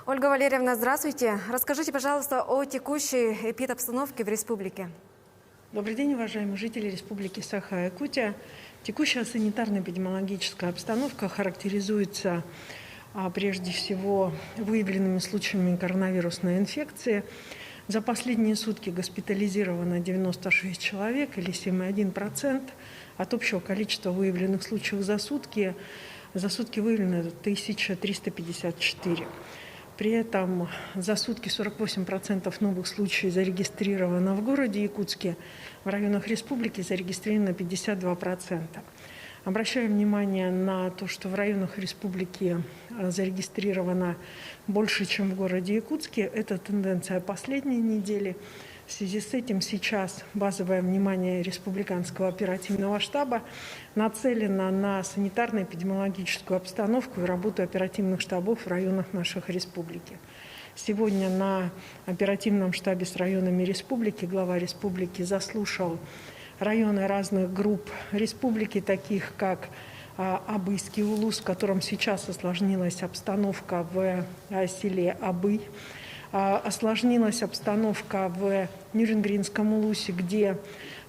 Ольга Валерьевна, здравствуйте. Расскажите, пожалуйста, о текущей эпидобстановке в республике. Добрый день, уважаемые жители Республики Саха-Якутия. Текущая санитарно-эпидемиологическая обстановка характеризуется прежде всего выявленными случаями коронавирусной инфекции. За последние сутки госпитализировано 96 человек или 7,1%. От общего количества выявленных случаев за сутки выявлено 1354. При этом за сутки 48% новых случаев зарегистрировано в городе Якутске, в районах республики зарегистрировано 52%. Обращаю внимание на то, что в районах республики зарегистрировано больше, чем в городе Якутске. Это тенденция последней недели. В связи с этим сейчас базовое внимание Республиканского оперативного штаба нацелено на санитарно-эпидемиологическую обстановку и работу оперативных штабов в районах наших республики. Сегодня на оперативном штабе с районами республики глава республики заслушал районы разных групп республики, таких как Абыйский улус, в котором сейчас осложнилась обстановка в селе Абый. Осложнилась обстановка в Нюрнбергском улусе, где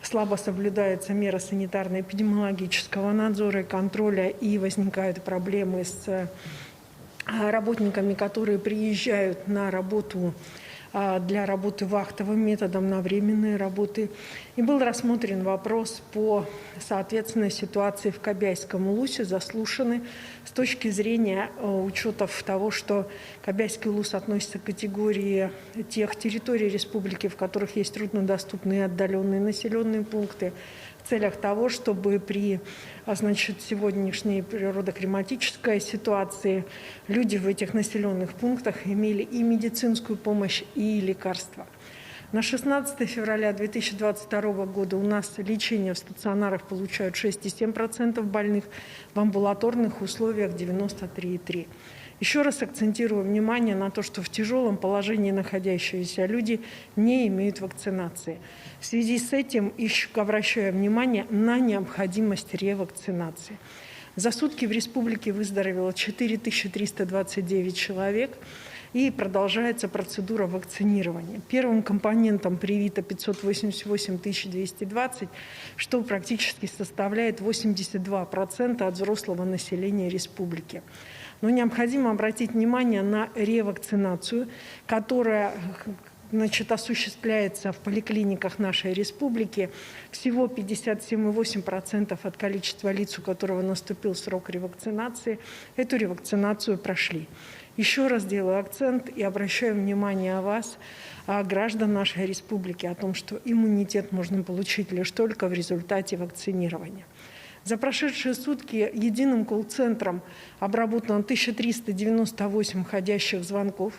слабо соблюдается мера санитарно-эпидемиологического надзора и контроля, и возникают проблемы с работниками, которые приезжают на работу для работы вахтовым методом на временные работы. И был рассмотрен вопрос по, соответственно, ситуации в Кобяйском улусе, заслушаны с точки зрения учетов того, что Кобяйский улус относится к категории тех территорий республики, в которых есть труднодоступные и отдаленные населенные пункты, в целях того, чтобы при сегодняшней природоклиматической ситуации люди в этих населенных пунктах имели и медицинскую помощь, и лекарства. На 16 февраля 2022 года у нас лечение в стационарах получают 6,7% больных, в амбулаторных условиях 93,3%. Еще раз акцентирую внимание на то, что в тяжелом положении находящиеся люди не имеют вакцинации. В связи с этим еще обращаю внимание на необходимость ревакцинации. За сутки в республике выздоровело 4329 человек и продолжается процедура вакцинирования. Первым компонентом привито 588 220, что практически составляет 82% от взрослого населения республики. Но необходимо обратить внимание на ревакцинацию, которая осуществляется в поликлиниках нашей республики. Всего 57,8% от количества лиц, у которого наступил срок ревакцинации, эту ревакцинацию прошли. Еще раз делаю акцент и обращаю внимание вас, граждан нашей республики, о том, что иммунитет можно получить лишь только в результате вакцинирования. За прошедшие сутки единым колл-центром обработано 1398 входящих звонков.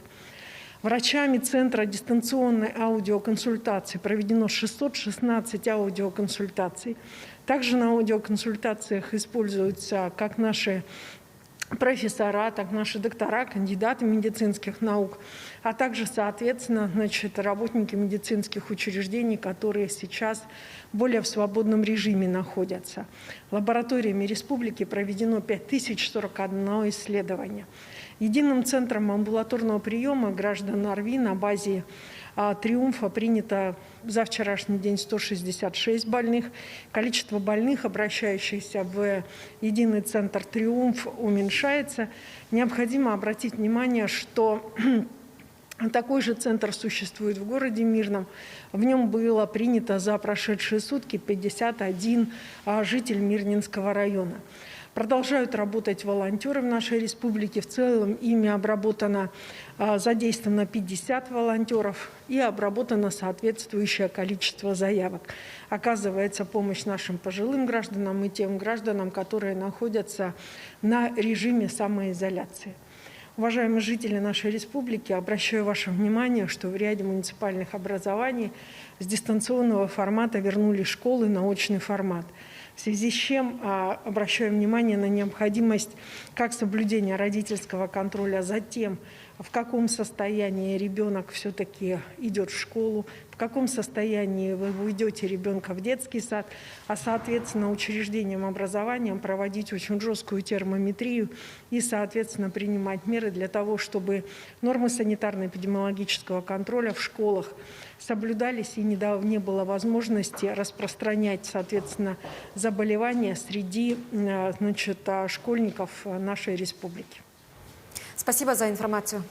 Врачами Центра дистанционной аудиоконсультации проведено 616 аудиоконсультаций. Также на аудиоконсультациях используются как наши профессора, так и наши доктора, кандидаты медицинских наук, а также, соответственно, работники медицинских учреждений, которые сейчас более в свободном режиме находятся. Лабораториями республики проведено 5041 исследование. Единым центром амбулаторного приема граждан ОРВИ на базе «Триумфа» принято за вчерашний день 166 больных. Количество больных, обращающихся в единый центр «Триумф», уменьшается. Необходимо обратить внимание, что такой же центр существует в городе Мирном. В нем было принято за прошедшие сутки 51 житель Мирнинского района. Продолжают работать волонтеры в нашей республике. В целом ими задействовано 50 волонтеров и обработано соответствующее количество заявок. Оказывается помощь нашим пожилым гражданам и тем гражданам, которые находятся на режиме самоизоляции. Уважаемые жители нашей республики, обращаю ваше внимание, что в ряде муниципальных образований с дистанционного формата вернули школы на очный формат. В связи с чем обращаю внимание на необходимость как соблюдения родительского контроля за тем, в каком состоянии ребенок все-таки идет в школу, в каком состоянии вы ведете ребенка в детский сад, а, соответственно, учреждениям образования проводить очень жесткую термометрию и, соответственно, принимать меры для того, чтобы нормы санитарно-эпидемиологического контроля в школах соблюдались и не было возможности распространять, соответственно, заболевания среди, значит, школьников нашей республики. Спасибо за информацию.